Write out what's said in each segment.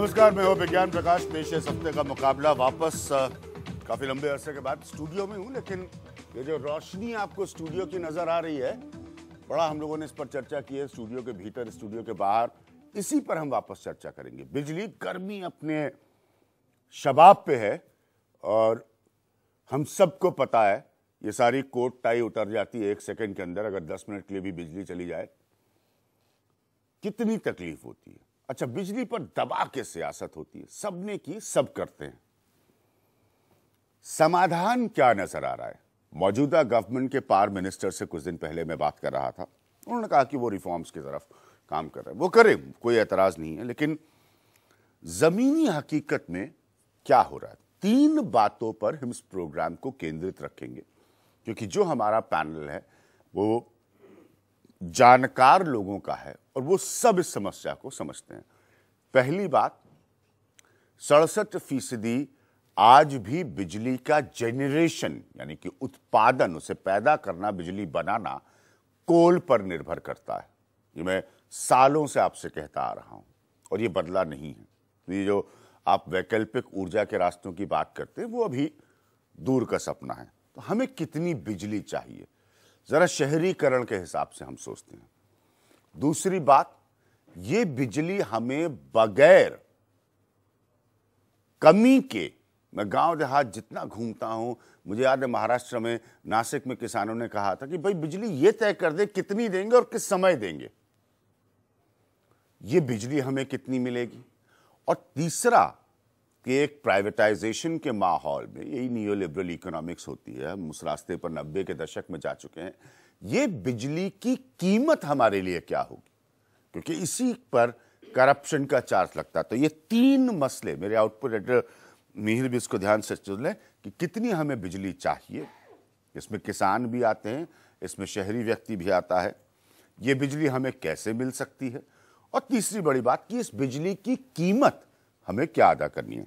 नमस्कार, मैं हूं विज्ञान प्रकाश। पेश है इस हफ्ते का मुकाबला। वापस काफी लंबे अरसे के बाद स्टूडियो में हूं, लेकिन ये जो रोशनी आपको स्टूडियो की नजर आ रही है, बड़ा हम लोगों ने इस पर चर्चा की है। स्टूडियो के भीतर, स्टूडियो के बाहर, इसी पर हम वापस चर्चा करेंगे। बिजली, गर्मी अपने शबाब पे है और हम सबको पता है ये सारी कोट टाई उतर जाती है 1 सेकंड के अंदर। अगर 10 मिनट के लिए भी बिजली चली जाए कितनी तकलीफ होती है। अच्छा, बिजली पर दबा के सियासत होती है, सबने की, सब करते हैं। समाधान क्या नजर आ रहा है? मौजूदा गवर्नमेंट के पावर मिनिस्टर से कुछ दिन पहले मैं बात कर रहा था। उन्होंने कहा कि वो रिफॉर्म्स की तरफ काम कर रहे हैं। वो करें, कोई एतराज नहीं है, लेकिन जमीनी हकीकत में क्या हो रहा है? 3 बातों पर हम इस प्रोग्राम को केंद्रित रखेंगे, क्योंकि जो हमारा पैनल है वो जानकार लोगों का है और वो सब इस समस्या को समझते हैं। पहली बात, 67% आज भी बिजली का जेनरेशन यानी कि उत्पादन, उसे पैदा करना, बिजली बनाना कोल पर निर्भर करता है। ये मैं सालों से आपसे कहता आ रहा हूं और ये बदला नहीं है। ये जो आप वैकल्पिक ऊर्जा के रास्तों की बात करते हैं वो अभी दूर का सपना है। तो हमें कितनी बिजली चाहिए, जरा शहरीकरण के हिसाब से हम सोचते हैं। दूसरी बात, ये बिजली हमें बगैर कमी के, मैं गांव देहात जितना घूमता हूं, मुझे याद है महाराष्ट्र में, नासिक में किसानों ने कहा था कि भाई बिजली ये तय कर दे कितनी देंगे और किस समय देंगे, ये बिजली हमें कितनी मिलेगी। और तीसरा कि एक प्राइवेटाइजेशन के माहौल में, यही नियो लिबरल इकोनॉमिक्स होती है, हम उस रास्ते पर 90 के दशक में जा चुके हैं, ये बिजली की कीमत हमारे लिए क्या होगी, क्योंकि इसी पर करप्शन का चार्ज लगता है। तो ये 3 मसले, मेरे आउटपुट एडिटर मिहिर भी इसको ध्यान से सुन लें कि कितनी हमें बिजली चाहिए। इसमें किसान भी आते हैं, इसमें शहरी व्यक्ति भी आता है, ये बिजली हमें कैसे मिल सकती है, और तीसरी बड़ी बात कि इस बिजली की कीमत हमें क्या अदा करनी है।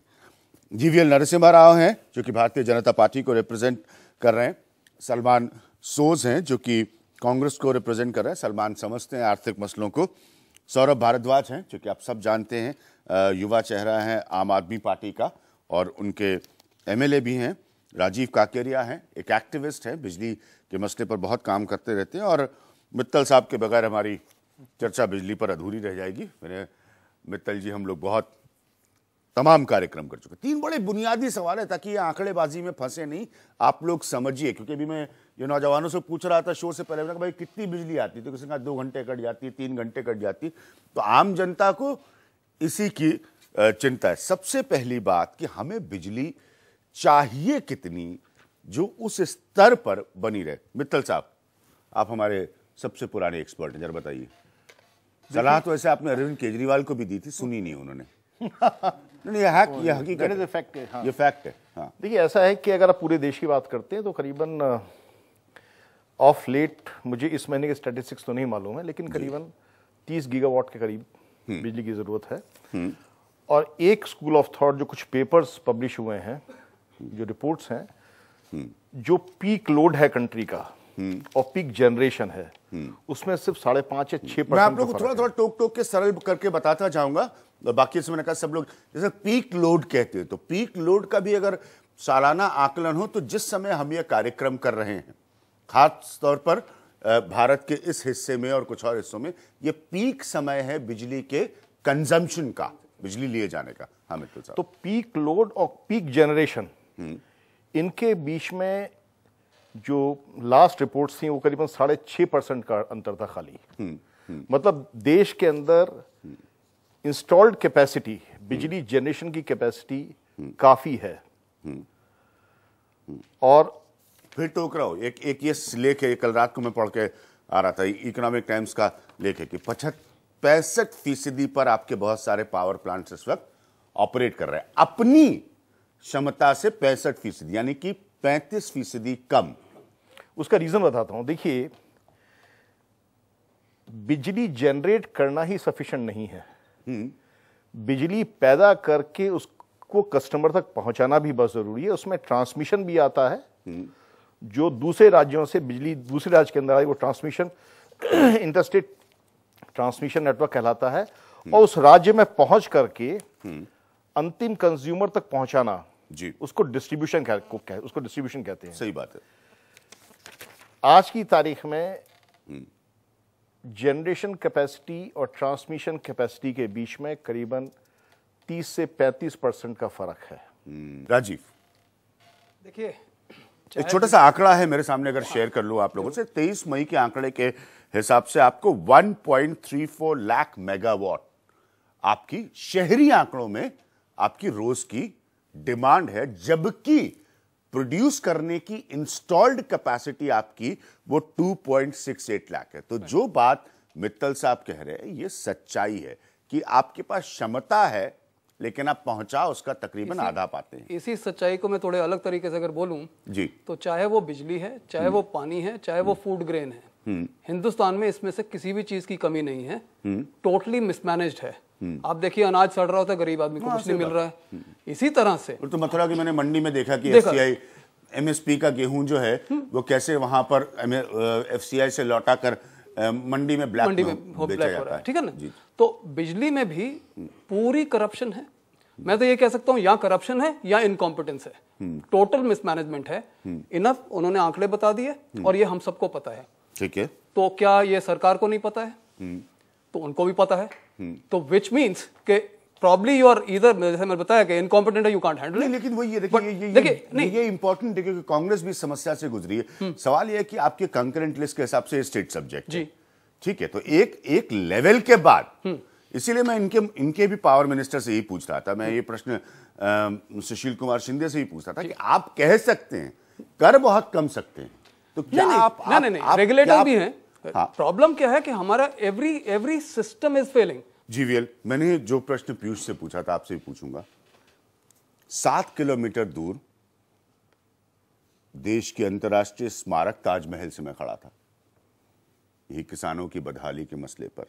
जीवीएल नरसिम्हा राव हैं जो कि भारतीय जनता पार्टी को रिप्रेजेंट कर रहे हैं। सलमान सोज हैं जो कि कांग्रेस को रिप्रेजेंट कर रहे हैं। सलमान समझते हैं आर्थिक मसलों को। सौरभ भारद्वाज हैं जो कि आप सब जानते हैं, युवा चेहरा है आम आदमी पार्टी का और उनके एमएलए भी हैं। राजीव काकेरिया हैं, एक एक्टिविस्ट हैं, बिजली के मसले पर बहुत काम करते रहते हैं। और मित्तल साहब के बगैर हमारी चर्चा बिजली पर अधूरी रह जाएगी। मेरे मित्तल जी, हम लोग बहुत तमाम कार्यक्रम कर चुके। 3 बड़े बुनियादी सवाल है ताकि ये आंकड़ेबाजी में फंसे नहीं, आप लोग समझिए। क्योंकि अभी मैं ये नौजवानों से पूछ रहा था शो से पहले, मैंने कहा भाई कितनी बिजली आती है, तो किसी ने कहा 2 घंटे कट जाती है, 3 घंटे कट जाती है। तो आम जनता को इसी की चिंता है। सबसे पहली बात कि हमें बिजली चाहिए कितनी जो उस स्तर पर बनी रहे। मित्तल साहब, आप हमारे सबसे पुराने एक्सपर्ट हैं, जरा बताइए। सलाह तो ऐसे आपने अरविंद केजरीवाल को भी दी थी, सुनी नहीं उन्होंने। नहीं, ये हकीकत है, फैक्ट है। हाँ। ये फैक्ट है। हाँ। देखिए, ऐसा है कि अगर आप पूरे देश की बात करते हैं तो करीबन ऑफ लेट, मुझे इस महीने के स्टैटिस्टिक्स तो नहीं मालूम है, लेकिन करीबन 30 गीगावाट के करीब बिजली की जरूरत है। और एक स्कूल ऑफ थॉट, जो कुछ पेपर्स पब्लिश हुए हैं, जो रिपोर्ट्स हैं, जो पीक लोड है कंट्री का और पीक जनरेशन है, उसमें सिर्फ 5.5 या 6%। मैं आप लोग को थोड़ा टोक के सरल करके बताता जाऊंगा। बाकी से मैंने कहा सब लोग जैसे पीक लोड कहते हैं, तो पीक लोड का भी अगर सालाना आकलन हो, तो जिस समय हम ये कार्यक्रम कर रहे हैं, खास तौर पर भारत के इस हिस्से में और कुछ और हिस्सों में, ये पीक समय है बिजली के कंजम्पशन का, बिजली लिए जाने का। हाँ मित्तल साहब, तो पीक लोड और पीक जनरेशन, इनके बीच में जो लास्ट रिपोर्ट्स थी वो करीबन 6.5% का अंतर था खाली। मतलब देश के अंदर इंस्टॉल्ड कैपेसिटी, बिजली जनरेशन की कैपेसिटी काफी है। और फिर टोक रहा हूं, एक ये लेख है, कल रात को मैं पढ़ के आ रहा था, इकोनॉमिक टाइम्स का लेख है कि 65% पर आपके बहुत सारे पावर प्लांट्स इस वक्त ऑपरेट कर रहे हैं अपनी क्षमता से। 65%, यानी कि 35% कम। उसका रीजन बताता हूं। देखिए, बिजली जनरेट करना ही सफिशिएंट नहीं है, बिजली पैदा करके उसको कस्टमर तक पहुंचाना भी बहुत जरूरी है। उसमें ट्रांसमिशन भी आता है, जो दूसरे राज्यों से बिजली दूसरे राज्य के अंदर आई, वो ट्रांसमिशन इंटरस्टेट ट्रांसमिशन नेटवर्क कहलाता है। और उस राज्य में पहुंच करके अंतिम कंज्यूमर तक पहुंचाना जी, उसको डिस्ट्रीब्यूशन कहते हैं। सही बात है। आज की तारीख में जनरेशन कैपेसिटी और ट्रांसमिशन कैपेसिटी के बीच में करीबन 30 से 35% का फर्क है। राजीव, देखिए, एक छोटा सा आंकड़ा है मेरे सामने, अगर शेयर कर लूं आप लोगों से। 23 मई के आंकड़े के हिसाब से आपको 1.34 लाख मेगावाट आपकी शहरी आंकड़ों में आपकी रोज की डिमांड है, जबकि प्रोड्यूस करने की इंस्टॉल्ड कैपेसिटी आपकी वो 2.68 लाख है। तो जो बात मित्तल साहब कह रहे हैं ये सच्चाई है कि आपके पास क्षमता है, लेकिन आप पहुंचा उसका तकरीबन आधा पाते हैं। इसी सच्चाई को मैं थोड़े अलग तरीके से अगर बोलूं जी, तो चाहे वो बिजली है, चाहे वो पानी है, चाहे वो फूड ग्रेन है, हिंदुस्तान में इसमें से किसी भी चीज की कमी नहीं है। टोटली मिसमैनेज्ड है। आप देखिए, अनाज सड़ रहा होता है, गरीब आदमी को कुछ नहीं मिल रहा है। इसी तरह से तो मथुरा की मैंने मंडी में देखा कि एफसीआई एमएसपी का गेहूं जो है वो कैसे वहां पर एफसीआई से लौटा कर मंडी में ब्लैक बेचा जाता है। ठीक है ना। तो बिजली में भी पूरी करप्शन है। मैं तो ये कह सकता हूं, या करप्शन है या इनकॉम्पिटेंस है, टोटल मिसमैनेजमेंट है। इनफ उन्होंने आंकड़े बता दिए और ये हम सबको पता है। ठीक है, तो क्या ये सरकार को नहीं पता है? तो उनको भी पता है। तो विच मीन्स के प्रॉब्ली यू आर इधर, जैसे मैंने बताया कि इनकॉम्पिटेंट है, यू कांट हैंडल। लेकिन वही ये इंपॉर्टेंट है क्योंकि कांग्रेस भी इस समस्या से गुजरी है। सवाल ये है कि आपके कंकरेंट लिस्ट के हिसाब से स्टेट सब्जेक्ट है, ठीक है। तो एक लेवल के बाद, इसीलिए मैं इनके भी पावर मिनिस्टर से यही पूछ रहा था। मैं ये प्रश्न सुशील कुमार शिंदे से ही पूछ रहा था कि आप कह सकते हैं कर बहुत कम सकते हैं, तो क्या आप रेगुलेटर भी हैं? प्रॉब्लम क्या है कि हमारा every system is failing. GVL, मैंने जो प्रश्न पीयूष से पूछा था आपसे भी पूछूंगा। 7 किलोमीटर दूर देश के अंतर्राष्ट्रीय स्मारक ताजमहल से मैं खड़ा था, यही किसानों की बदहाली के मसले पर।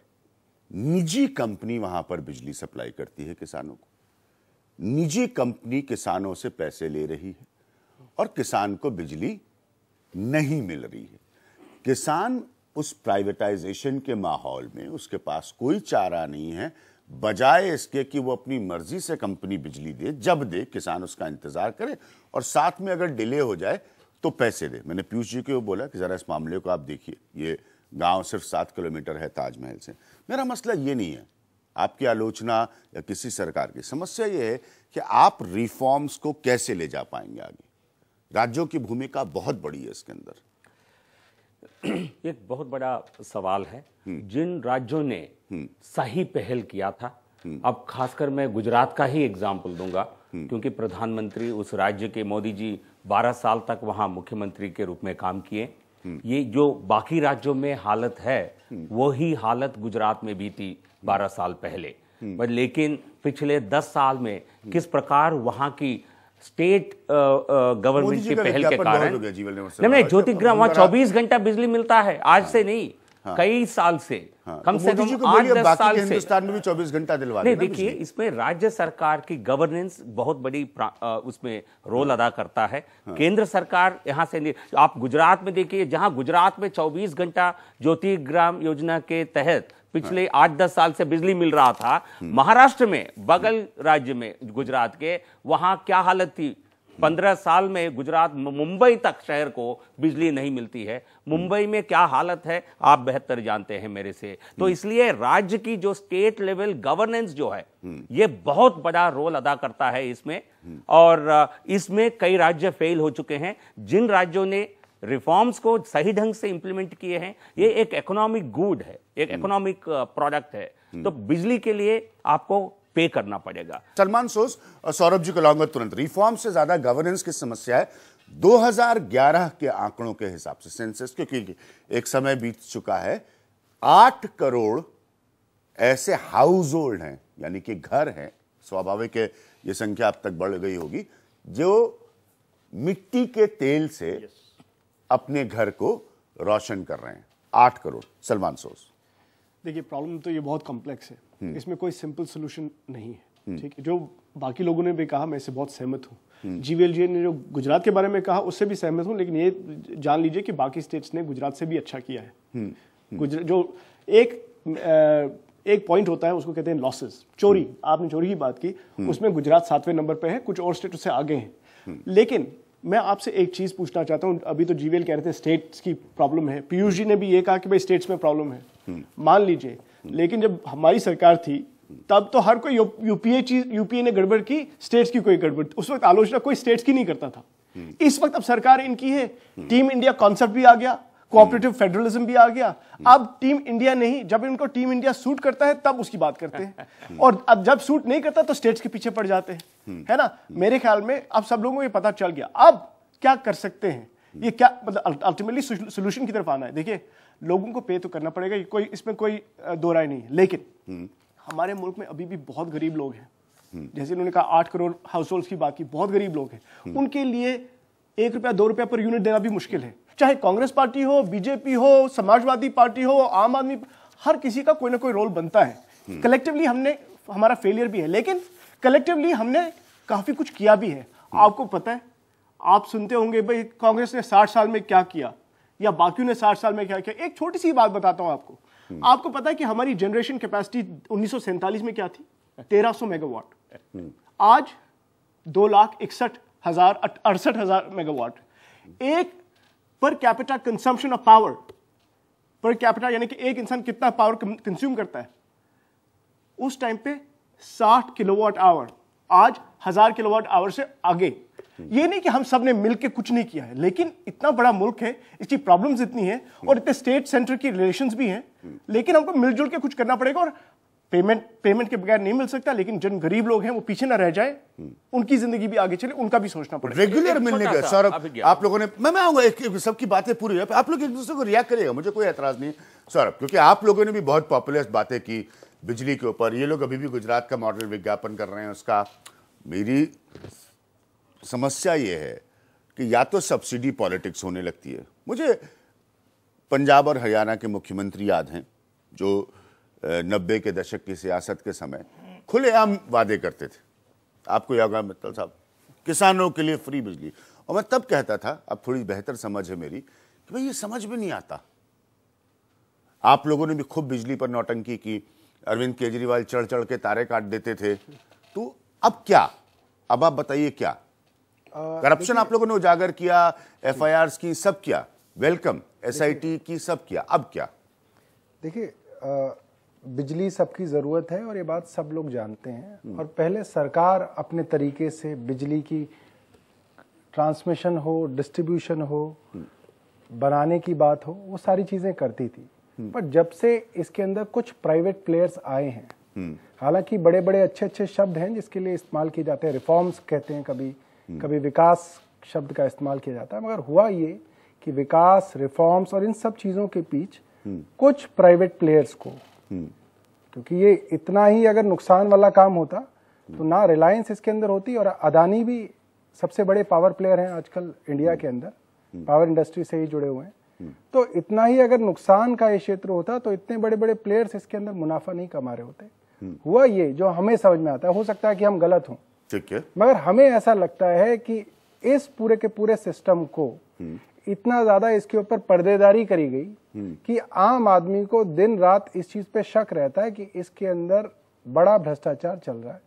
निजी कंपनी वहां पर बिजली सप्लाई करती है किसानों को, निजी कंपनी किसानों से पैसे ले रही है और किसान को बिजली नहीं मिल रही है। किसान उस प्राइवेटाइजेशन के माहौल में उसके पास कोई चारा नहीं है, बजाय इसके कि वो अपनी मर्जी से कंपनी बिजली दे, जब दे किसान उसका इंतजार करे और साथ में अगर डिले हो जाए तो पैसे दे। मैंने पीयूष जी को बोला कि जरा इस मामले को आप देखिए, ये गांव सिर्फ 7 किलोमीटर है ताजमहल से। मेरा मसला ये नहीं है आपकी आलोचना या किसी सरकार की, समस्या ये है कि आप रिफॉर्म्स को कैसे ले जा पाएंगे आगे। राज्यों की भूमिका बहुत बड़ी है इसके अंदर। एक बहुत बड़ा सवाल है। जिन राज्यों ने सही पहल किया था, अब खासकर मैं गुजरात का ही एग्जाम्पल दूंगा क्योंकि प्रधानमंत्री उस राज्य के, मोदी जी 12 साल तक वहां मुख्यमंत्री के रूप में काम किए। ये जो बाकी राज्यों में हालत है वही हालत गुजरात में भी थी 12 साल पहले। लेकिन पिछले 10 साल में किस प्रकार वहां की स्टेट गवर्नमेंट की पहल के कारण, नहीं, ज्योतिग्राम वहां 24 घंटा बिजली मिलता है, आज से नहीं, कई साल से, कम से कम 8-10 साल से। हिंदुस्तान में भी 24 घंटा दिलवा नहीं, देखिए इसमें राज्य सरकार की गवर्नेंस बहुत बड़ी उसमें रोल अदा करता है। केंद्र सरकार यहाँ से नहीं। आप गुजरात में देखिए, जहां गुजरात में 24 घंटा ज्योतिग्राम योजना के तहत पिछले 8-10 साल से बिजली मिल रहा था, महाराष्ट्र में, बगल राज्य में गुजरात के, वहां क्या हालत थी? 15 साल में गुजरात, मुंबई तक शहर को बिजली नहीं मिलती है। मुंबई में क्या हालत है आप बेहतर जानते हैं मेरे से। तो इसलिए राज्य की जो स्टेट लेवल गवर्नेंस जो है ये बहुत बड़ा रोल अदा करता है इसमें, और इसमें कई राज्य फेल हो चुके हैं। जिन राज्यों ने रिफॉर्म्स को सही ढंग से इंप्लीमेंट किए हैं, ये एक इकोनॉमिक गुड है, एक इकोनॉमिक प्रोडक्ट है, तो बिजली के लिए आपको पे करना पड़ेगा। सलमान सोज और सौरभ जी को लाऊंगा तुरंत। रिफॉर्म से ज्यादा गवर्नेंस की समस्या है। 2011 के आंकड़ों के हिसाब से सेंसस, क्योंकि एक समय बीत चुका है, 8 करोड़ ऐसे हाउस होल्ड हैं, यानी कि घर हैं, स्वाभाविक है ये संख्या अब तक बढ़ गई होगी, जो मिट्टी के तेल से अपने घर को रोशन कर रहे हैं। 8 करोड़। सलमान सोज, देखिए, प्रॉब्लम तो ये बहुत कॉम्प्लेक्स है, इसमें कोई सिंपल सोल्यूशन नहीं है। ठीक है, जो बाकी लोगों ने भी कहा मैं इससे बहुत सहमत हूँ। जीवीएल जी ने जो गुजरात के बारे में कहा उससे भी सहमत हूँ, लेकिन ये जान लीजिए कि बाकी स्टेट्स ने गुजरात से भी अच्छा किया है। जो एक एक पॉइंट होता है, उसको कहते हैं लॉसेस, चोरी। आपने चोरी की बात की, उसमें गुजरात 7वें नंबर पे है, कुछ और स्टेट उससे आगे हैं। लेकिन मैं आपसे एक चीज पूछना चाहता हूं, अभी तो जीवीएल कह रहे थे स्टेट्स की प्रॉब्लम है, पीयूष जी ने भी ये कहा कि भाई स्टेट्स में प्रॉब्लम है, मान लीजिए, लेकिन जब हमारी सरकार थी तब तो हर कोई यूपीए ने गड़बड़ की, स्टेट्स की कोई गड़बड़, उस वक्त आलोचना कोई स्टेट्स की नहीं करता था। इस वक्त अब सरकार इनकी है, टीम इंडिया कॉन्सेप्ट भी आ गया, कोऑपरेटिव फेडरलिज्म भी आ गया। अब टीम इंडिया नहीं, जब इनको टीम इंडिया सूट करता है तब उसकी बात करते हैं, और अब जब सूट नहीं करता तो स्टेट्स के पीछे पड़ जाते हैं, है ना। मेरे ख्याल में अब सब लोगों को ये पता चल गया, अब क्या कर सकते हैं, ये क्या मतलब अल्टीमेटली सोल्यूशन की तरफ आना है। देखिए, लोगों को पे तो करना पड़ेगा, कोई इसमें कोई दो राय नहीं है, लेकिन हमारे मुल्क में अभी भी बहुत गरीब लोग हैं, जैसे उन्होंने कहा 8 करोड़ हाउस होल्ड्स की बात की, बहुत गरीब लोग हैं, उनके लिए 1 रुपया 2 रुपया पर यूनिट देना भी मुश्किल है। चाहे कांग्रेस पार्टी हो, बीजेपी हो, समाजवादी पार्टी हो, आम आदमी, हर किसी का कोई ना कोई रोल बनता है। कलेक्टिवली हमारा फेलियर भी है, लेकिन कलेक्टिवली हमने काफी कुछ किया भी है। आपको पता है, आप सुनते होंगे भाई कांग्रेस ने 60 साल में क्या किया, या बाकियों ने 60 साल में क्या किया। एक छोटी सी बात बताता हूं आपको। आपको पता है कि हमारी जनरेशन कैपेसिटी 1947 में क्या थी? 1300 मेगावाट। आज 2,61,068 मेगावाट। एक per capita consumption of power, per capita यानी कि एक इंसान कितना पावर कंज्यूम करता है, उस टाइम पे 60 किलोवाट आवर, आज 1000 किलोवाट आवर से आगे। ये नहीं कि हम सब ने मिलकर कुछ नहीं किया है, लेकिन इतना बड़ा मुल्क है, इसकी प्रॉब्लम्स इतनी हैं, और इतने स्टेट सेंटर की रिलेशंस भी हैं, लेकिन हमको मिलजुल के कुछ करना पड़ेगा। और पेमेंट के बगैर नहीं मिल सकता, लेकिन जिन गरीब लोग हैं वो पीछे ना रह जाए, उनकी जिंदगी भी आगे चले, उनका भी सोचना पड़ेगा। रेगुलर मिलने का सौरभ, आप लोगों ने, मैं आऊंगा, एक सबकी बातें पूरी है, आप लोग एक दूसरे को रिएक्ट करिएगा, मुझे कोई एतराज नहीं सौरभ, क्योंकि आप लोगों ने भी बहुत पॉपुलर बातें की बिजली के ऊपर। ये लोग अभी भी गुजरात का मॉडल विज्ञापन कर रहे हैं उसका। मेरी समस्या ये है कि या तो सब्सिडी पॉलिटिक्स होने लगती है। मुझे पंजाब और हरियाणा के मुख्यमंत्री याद हैं जो 90 के दशक की सियासत के समय खुलेआम वादे करते थे। आपको याद होगा मित्तल साहब, किसानों के लिए फ्री बिजली, और मैं तब कहता था, अब थोड़ी बेहतर समझ है मेरी, कि भाई ये समझ में नहीं आता। आप लोगों ने भी खूब बिजली पर नौटंकी की, अरविंद केजरीवाल चढ़ चढ़ के तारे काट देते थे, तो अब क्या? अब आप बताइए क्या? करप्शन आप लोगों ने उजागर किया, FIRs की, सब किया, वेलकम, SIT की, सब किया, अब क्या? देखिए, बिजली सबकी ज़रूरत है और ये बात सब लोग जानते हैं, और पहले सरकार अपने तरीके से बिजली की ट्रांसमिशन हो, डिस्ट्रीब्यूशन हो, बनाने की बात हो, वो सारी चीज़ें करती थी। पर जब से इसके अंदर कुछ प्राइवेट प्लेयर्स आए हैं, हालांकि बड़े बड़े अच्छे अच्छे शब्द हैं जिसके लिए इस्तेमाल किए जाते हैं, रिफॉर्म्स कहते हैं, कभी विकास शब्द का इस्तेमाल किया जाता है, मगर हुआ ये कि विकास, रिफॉर्म्स और इन सब चीज़ों के बीच कुछ प्राइवेट प्लेयर्स को, क्योंकि ये इतना ही अगर नुकसान वाला काम होता तो ना रिलायंस इसके अंदर होती, और अदानी भी सबसे बड़े पावर प्लेयर हैं आजकल इंडिया के अंदर, पावर इंडस्ट्री से ही जुड़े हुए हैं। तो इतना ही अगर नुकसान का ये क्षेत्र होता तो इतने बड़े बड़े प्लेयर्स इसके अंदर मुनाफा नहीं कमा रहे होते। हुआ ये जो हमें समझ में आता है, हो सकता है कि हम गलत हों, ठीक है, मगर हमें ऐसा लगता है कि इस पूरे के पूरे सिस्टम को इतना ज्यादा इसके ऊपर पर्देदारी करी गई कि आम आदमी को दिन रात इस चीज पे शक रहता है कि इसके अंदर बड़ा भ्रष्टाचार चल रहा है।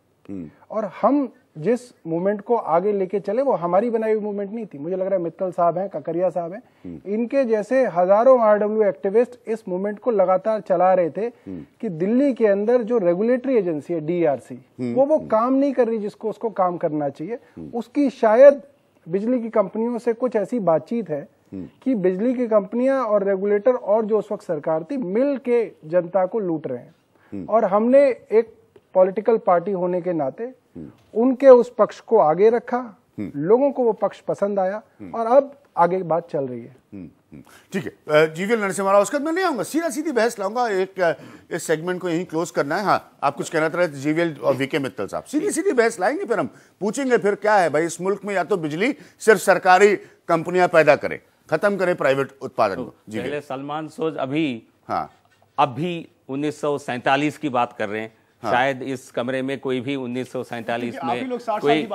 और हम जिस मूवमेंट को आगे लेके चले वो हमारी बनाई हुई मूवमेंट नहीं थी। मुझे लग रहा है मित्तल साहब हैं, ककरिया साहब हैं, इनके जैसे हजारों RW एक्टिविस्ट इस मूवमेंट को लगातार चला रहे थे कि दिल्ली के अंदर जो रेगुलेटरी एजेंसी है DRC, वो काम नहीं कर रही जिसको उसको काम करना चाहिए। उसकी शायद बिजली की कंपनियों से कुछ ऐसी बातचीत है कि बिजली की कंपनियां और रेगुलेटर और जो उस वक्त सरकार थी मिल के जनता को लूट रहे हैं। और हमने एक पॉलिटिकल पार्टी होने के नाते उनके उस पक्ष को आगे रखा, लोगों को वो पक्ष पसंद आया, और अब आगे बात चल रही है। ठीक है, जीवीएल नरसिम्हा राव, उसका मैं नहीं आऊंगा, सीधा सीधी बहस लाऊंगा, एक इस सेगमेंट को यहीं क्लोज करना है। हाँ, आप कुछ कहना चाह रहे थे जीवीएल और VK मित्तल साहब, सीधी सीधी बहस लाएंगे, फिर हम पूछेंगे फिर क्या है भाई इस मुल्क में, या तो बिजली सिर्फ सरकारी कंपनियां पैदा करें, खत्म करें प्राइवेट उत्पादन को। पहले सलमान सोज अभी हाँ अभी 1947 की बात कर रहे हैं। हाँ। शायद इस कमरे में कोई भी 1947 में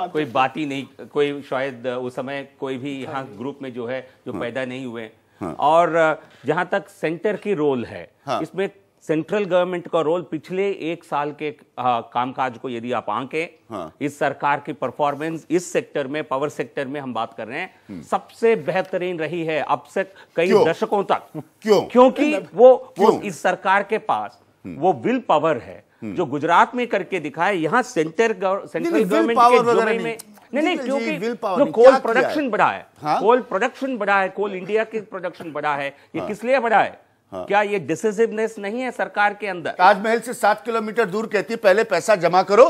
कोई बात ही नहीं, कोई शायद उस समय कोई भी यहाँ ग्रुप में जो है जो पैदा नहीं हुए। हाँ। और जहां तक सेंटर की रोल है, हाँ। इसमें सेंट्रल गवर्नमेंट का रोल पिछले 1 साल के कामकाज को यदि आप आंकें, हाँ। इस सरकार की परफॉर्मेंस इस सेक्टर में, पावर सेक्टर में हम बात कर रहे हैं, सबसे बेहतरीन रही है अब से कई क्यों? दशकों तक। क्यों? क्योंकि वो क्यों? इस सरकार के पास वो विल पावर है जो गुजरात में करके दिखाए। यहाँ सेंट्रल गवर्नमेंट के डोमेन में नहीं, क्योंकि जो कोल प्रोडक्शन बढ़ा है, कोल प्रोडक्शन बढ़ा है, कोल इंडिया की प्रोडक्शन बढ़ा है, ये किस लिए बढ़ा है? क्या ये डिसिसिवनेस नहीं है सरकार के अंदर? ताजमहल से 7 किलोमीटर दूर कहती है पहले पैसा जमा करो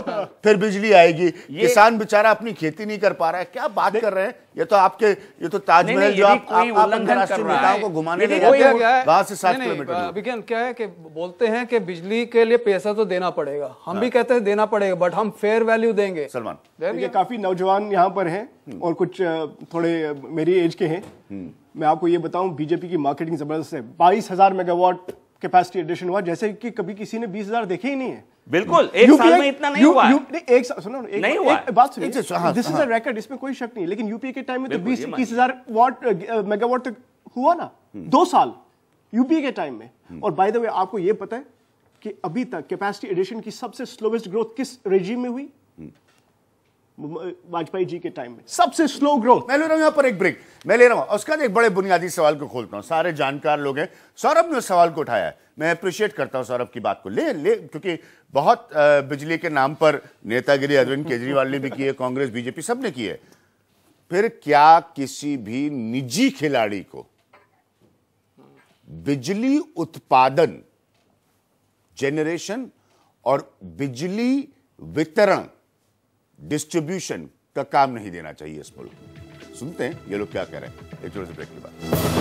फिर बिजली आएगी। किसान बेचारा अपनी खेती नहीं कर पा रहा है। क्या बात कर रहे हैं? ये तो ताजमहल जो आप अंतर्राष्ट्रीय नेताओं को घुमाने ले जाते हैं वहां से 7 किलोमीटर। अभिज्ञान क्या है कि बोलते हैं कि बिजली के लिए पैसा तो देना पड़ेगा, हम भी कहते हैं देना पड़ेगा, बट हम फेयर वैल्यू देंगे। सलमान, देखिए काफी नौजवान यहाँ पर हैं और कुछ थोड़े मेरी एज के हैं। मैं आपको ये बताऊं, बीजेपी की मार्केटिंग जबरदस्त है। 22,000 मेगावाट कैपेसिटी एडिशन हुआ, जैसे कि कभी किसी ने 20,000 देखे ही नहीं है। बिल्कुल, एक साल में इतना नहीं हुआ। एक सुनो, नहीं हुआ। एक बात सुनिए, दिस इज अ रिकॉर्ड, इसमें कोई शक नहीं। लेकिन यूपीए के टाइम में तो 20-21,000 मेगावाट तक हुआ ना, 2 साल यूपीए के टाइम में। और बाय द वे आपको ये पता है कि अभी तक कैपेसिटी एडिशन की सबसे स्लोवेस्ट ग्रोथ किस रेजिम में हुई? वाजपेयी जी के टाइम में सबसे स्लो ग्रोथ। मैं ले रहा हूं यहां पर एक ब्रेक, मैं ले रहा हूं। उसका एक बड़े बुनियादी सवाल को खोलता हूं, सारे जानकार लोग हैं। सौरभ ने उस सवाल को उठाया है, मैं अप्रिशिएट करता हूं सौरभ की बात को। ले क्योंकि बहुत बिजली के नाम पर नेतागिरी अरविंद केजरीवाल ने भी की है, कांग्रेस बीजेपी सब ने की है। फिर क्या किसी भी निजी खिलाड़ी को बिजली उत्पादन, जनरेशन और बिजली वितरण, डिस्ट्रीब्यूशन का काम नहीं देना चाहिए इस मुल्क? सुनते हैं ये लोग क्या कह रहे हैं एक छोटे से ब्रेक के बाद।